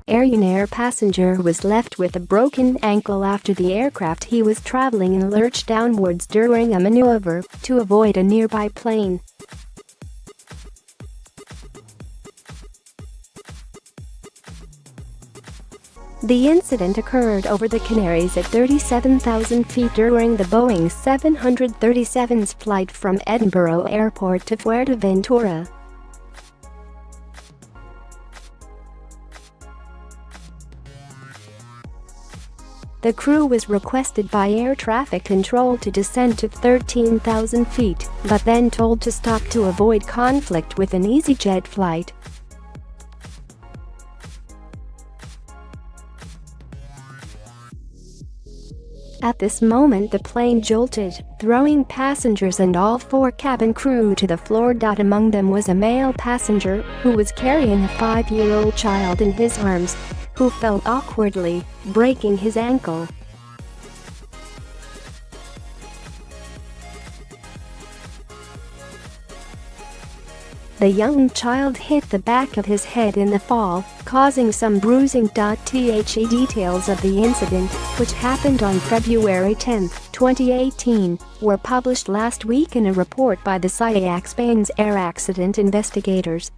ARyanair passenger was left with a broken ankle after the aircraft he was traveling in lurched downwards during a manoeuvre to avoid a nearby plane. The incident occurred over the Canaries at 37,000 feet during the Boeing 737's flight from Edinburgh Airport to Fuerteventura. The crew was requested by air traffic control to descend to 13,000 feet, but then told to stop to avoid conflict with an EasyJet flight. At this moment the plane jolted, throwing passengers and all 4 cabin crew to the floor. Among them was a male passenger who was carrying a 5-year-old child in his arms, who fell awkwardly, breaking his ankle. The young child hit the back of his head in the fall, causing some bruising. The details of the incident, which happened on February 10, 2018, were published last week in a report by the SIAC Spain's air accident investigators.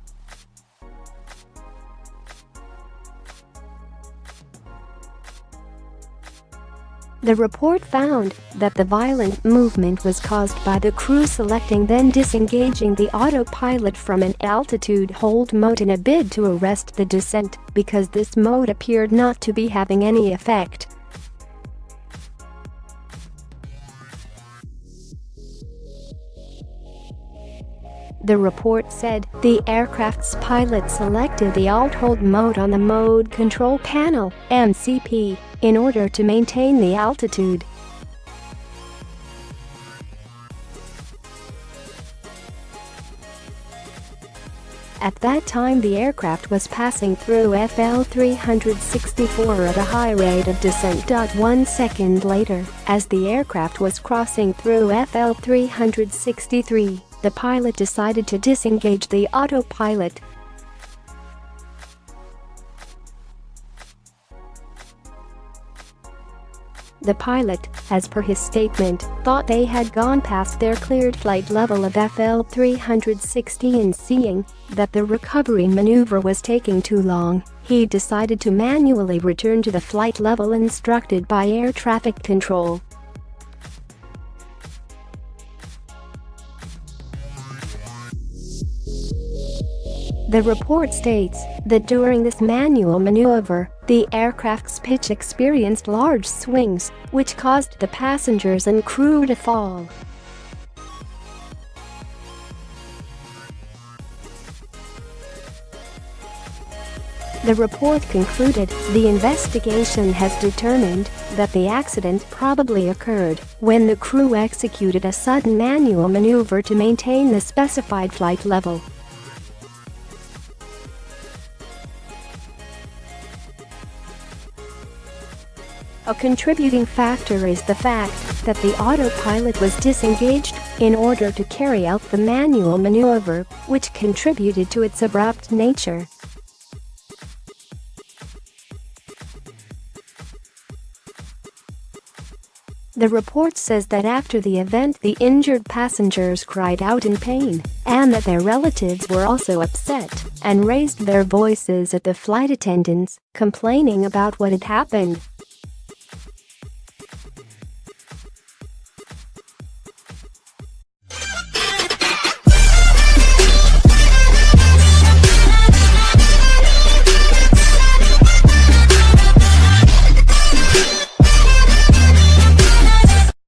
The report found that the violent movement was caused by the crew selecting then disengaging the autopilot from an altitude hold mode in a bid to arrest the descent, because this mode appeared not to be having any effect. The report said the aircraft's pilot selected the alt-hold mode on the mode control panel (MCP) in order to maintain the altitude. At that time the aircraft was passing through FL 364 at a high rate of descent. 1 second later, as the aircraft was crossing through FL 363, the pilot decided to disengage the autopilot. The pilot, as per his statement, thought they had gone past their cleared flight level of FL 360 and seeing that the recovery maneuver was taking too long, he decided to manually return to the flight level instructed by air traffic control. The report states that during this manual maneuver, the aircraft's pitch experienced large swings, which caused the passengers and crew to fall. The report concluded the investigation has determined that the accident probably occurred when the crew executed a sudden manual maneuver to maintain the specified flight level. A contributing factor is the fact that the autopilot was disengaged in order to carry out the manual maneuver, which contributed to its abrupt nature. The report says that after the event the injured passengers cried out in pain, and that their relatives were also upset and raised their voices at the flight attendants, complaining about what had happened.